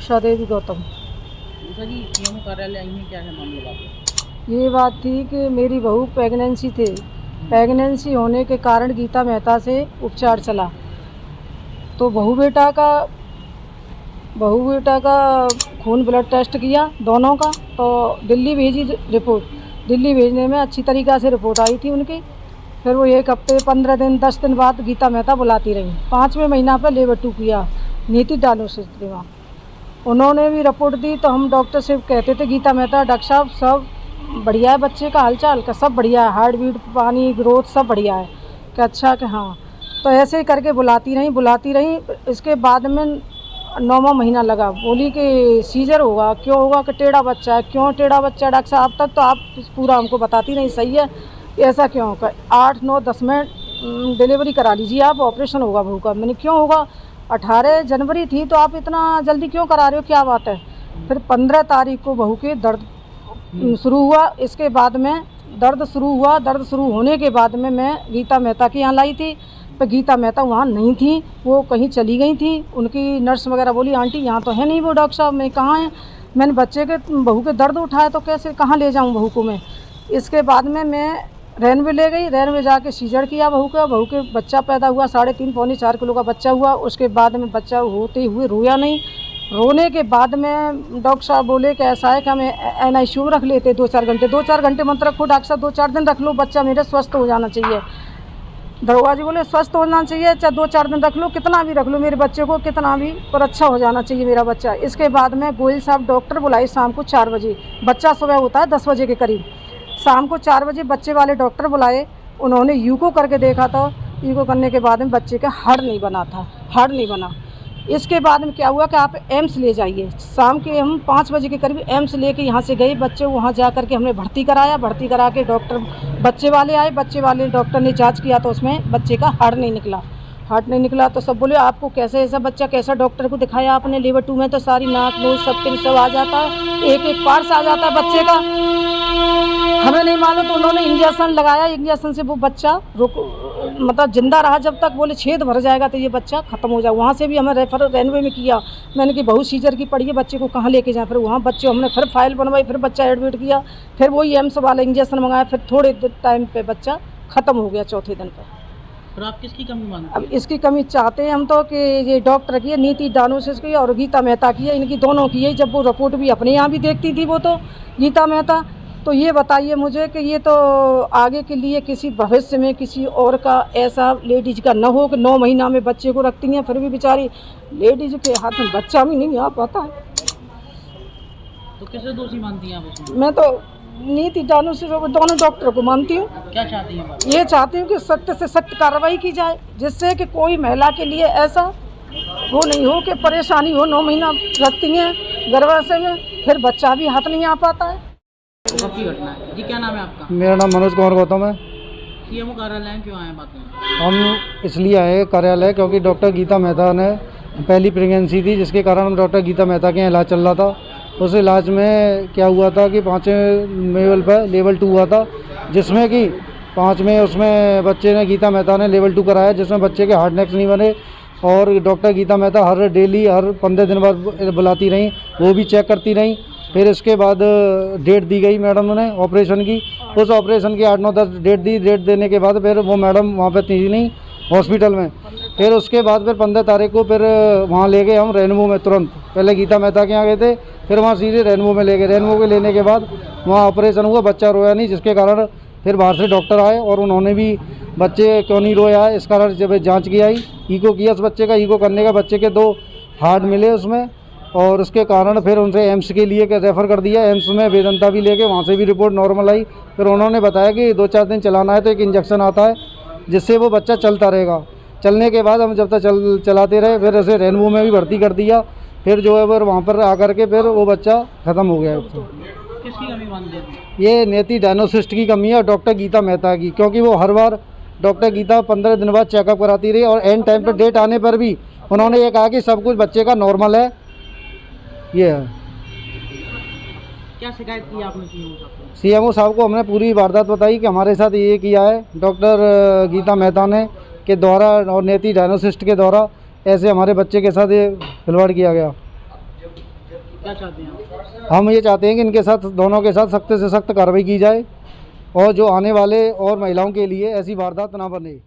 उषा देवी गौतम। उषा जी, CMO कार्यालय आई हैं, क्या है मामला बात? ये बात थी कि मेरी बहू प्रेगनेंसी थे। प्रेगनेंसी होने के कारण गीता मेहता से उपचार चला, तो बहू बेटा का खून ब्लड टेस्ट किया दोनों का, तो दिल्ली भेजी रिपोर्ट। दिल्ली भेजने में अच्छी तरीक़ा से रिपोर्ट आई थी उनकी। फिर वो 1 हफ्ते 15 दिन 10 दिन बाद गीता मेहता बुलाती रही। 5वें महीना पर लेबर 2 किया नीति डायग्नोसिस के वहाँ। उन्होंने भी रिपोर्ट दी तो हम डॉक्टर से कहते थे गीता मेहता डॉक्टर साहब सब बढ़िया है, बच्चे का हालचाल का सब बढ़िया है, हार्ट बीट पानी ग्रोथ सब बढ़िया है कि अच्छा कि हाँ। तो ऐसे ही करके बुलाती रही। इसके बाद में 9वां महीना लगा, बोली कि सीजर होगा। क्यों होगा कि टेढ़ा बच्चा है। क्यों टेढ़ा बच्चा डॉक्टर साहब, अब तक तो आप पूरा हमको बताती नहीं सही है, ऐसा क्यों होगा। 8, 9, 10 में डिलीवरी करा लीजिए आप, ऑपरेशन होगा बहू का। मैंने क्यों होगा, 18 जनवरी थी तो आप इतना जल्दी क्यों करा रहे हो, क्या बात है। फिर 15 तारीख को बहू के दर्द शुरू हुआ। इसके बाद में दर्द शुरू होने के बाद में मैं गीता मेहता के यहाँ लाई थी, पर गीता मेहता वहाँ नहीं थी, वो कहीं चली गई थी। उनकी नर्स वगैरह बोली आंटी यहाँ तो है नहीं वो डॉक्टर साहब, मैं कहाँ है। मैंने बहू के दर्द उठाया तो कैसे कहाँ ले जाऊँ बहू को मैं। इसके बाद में मैं रेनवे ले गई, रेनवे जाके सीजर किया बहू के बच्चा पैदा हुआ। 3.5 पौने 4 किलो का बच्चा हुआ। उसके बाद में बच्चा होते हुए रोया नहीं। रोने के बाद में डॉक्टर साहब बोले कि ऐसा है कि हमें NICU रख लेते 2-4 घंटे। 2-4 घंटे मत रखो डॉक्टर साहब, 2-4 दिन रख लो, बच्चा मेरे स्वस्थ हो जाना चाहिए। दरोगा जी बोले स्वस्थ होना चाहिए, चाहे 2-4 दिन रख लो, कितना भी रख लो मेरे बच्चे को, कितना भी, पर अच्छा हो जाना चाहिए मेरा बच्चा। इसके बाद में गोयल साहब डॉक्टर बुलाए शाम को 4 बजे। बच्चा सुबह होता है 10 बजे के करीब। शाम को 4 बजे बच्चे वाले डॉक्टर बुलाए। उन्होंने यूको करके देखा था। यूको करने के बाद में बच्चे का हार्ट नहीं बना। इसके बाद में क्या हुआ कि आप एम्स ले जाइए। शाम के हम 5 बजे के करीब एम्स लेके यहाँ से गए। बच्चे वहाँ जा कर के हमने भर्ती करा के डॉक्टर बच्चे वाले आए। बच्चे वाले डॉक्टर ने जांच किया तो उसमें बच्चे का हार्ट नहीं निकला। तो सब बोले आपको कैसे ऐसा बच्चा, कैसा डॉक्टर को दिखाया आपने। लेबर 2 में तो सारी नाक नोज सब पिन सब आ जाता है, एक पार्ट्स आ जाता है बच्चे का, हमें नहीं मालूम। तो उन्होंने इंजेक्शन लगाया, इंजेक्शन से वो बच्चा मतलब जिंदा रहा जब तक। बोले छेद भर जाएगा तो ये बच्चा ख़त्म हो जाए। वहाँ से भी हमें रेफर रेनवे में किया। मैंने कि बहुत सीजर की पड़ी है, बच्चे को कहाँ लेके जाएँ। फिर वहाँ बच्चे हमने फिर फाइल बनवाई, फिर बच्चा एडमिट किया, फिर वही एम्स वाला इंजेक्शन मंगाया। फिर थोड़े टाइम पे बच्चा ख़त्म हो गया, चौथे दिन पर। फिर आप किसकी कमी मानते हैं? अब इसकी कमी चाहते हैं हम तो कि ये डॉक्टर की है, नीति डायग्नोसिस की और गीता मेहता की है, इनकी दोनों की है। जब वो रिपोर्ट भी अपने यहाँ भी देखती थी वो तो गीता मेहता। तो ये बताइए मुझे कि ये तो आगे के लिए किसी भविष्य में किसी और का ऐसा लेडीज का न हो कि 9 महीना में बच्चे को रखती हैं, फिर भी बेचारी लेडीज के हाथ में बच्चा भी नहीं आ पाता है। तो किसे दोषी मानती हैं आप उसमें? मैं तो नीति डायग्नोसिस दोनों डॉक्टर को मानती हूँ। क्या चाहती हैं आप? ये चाहती हूँ कि सख्त से सख्त कार्रवाई की जाए, जिससे कि कोई महिला के लिए ऐसा वो नहीं हो कि परेशानी हो। 9 महीना रखती हैं गर्भाशय में, फिर बच्चा भी हाथ नहीं आ पाता है। की घटना है जी, क्या नाम है आपका? मेरा नाम मनोज कुमार गौतम है। सीएमओ कार्यालय क्यों आए बात में? हम इसलिए आए कार्यालय क्योंकि डॉक्टर गीता मेहता ने पहली प्रेगनेंसी थी, जिसके कारण हम डॉक्टर गीता मेहता के यहाँ इलाज चल रहा था। उस इलाज में क्या हुआ था कि 5वें लेवल पर लेवल 2 हुआ था, जिसमें कि 5 में उसमें बच्चे ने गीता मेहता ने लेवल 2 कराया, जिसमें बच्चे के हार्ट नेक्स नहीं बने। और डॉक्टर गीता मेहता हर 15 दिन बाद बुलाती रहीं, वो भी चेक करती रहीं। फिर इसके बाद डेट दी गई मैडम ने ऑपरेशन की। उस ऑपरेशन की 8, 9, 10 डेट दी। डेट देने के बाद फिर वो मैडम वहाँ पे थी नहीं हॉस्पिटल में। फिर उसके बाद फिर 15 तारीख को फिर वहाँ ले गए हम रेनबो में तुरंत। पहले गीता मेहता के यहाँ गए थे, फिर वहाँ सीधे रेनबो में ले गए। रेनबो के लेने के बाद वहाँ ऑपरेशन हुआ, बच्चा रोया नहीं, जिसके कारण फिर बाहर से डॉक्टर आए और उन्होंने भी बच्चे क्यों नहीं रोया है इस कारण जब जाँच की आई, ईको किया उस बच्चे का। ईको करने का बच्चे के 2 हार्ट मिले उसमें, और उसके कारण फिर उनसे एम्स के लिए रेफ़र कर दिया। एम्स में वेदांता भी लेके, वहाँ से भी रिपोर्ट नॉर्मल आई। फिर उन्होंने बताया कि 2-4 दिन चलाना है तो एक इंजेक्शन आता है जिससे वो बच्चा चलता रहेगा। चलने के बाद हम जब तक चलाते रहे, फिर ऐसे रेनबो में भी भर्ती कर दिया। फिर जो है फिर वहाँ पर आकर के फिर वो बच्चा ख़त्म हो गया। किसकी कमी मानते हैं? ये नीति डायग्नोसिस्ट की कमी है और डॉक्टर गीता मेहता की, क्योंकि वो हर बार डॉक्टर गीता 15 दिन बाद चेकअप कराती रही और एंड टाइम पर डेट आने पर भी उन्होंने ये कहा कि सब कुछ बच्चे का नॉर्मल है। ये है। क्या शिकायत की आपने सीएमओ साहब को? हमने पूरी वारदात बताई कि हमारे साथ ये किया है डॉक्टर गीता मेहता ने के द्वारा और नीति डायग्नोसिस्ट के द्वारा ऐसे हमारे बच्चे के साथ ये खिलवाड़ किया गया। क्या चाहते हैं आप? हम ये चाहते हैं कि इनके साथ, दोनों के साथ सख्त से सख्त कार्रवाई की जाए और जो आने वाले और महिलाओं के लिए ऐसी वारदात ना बने।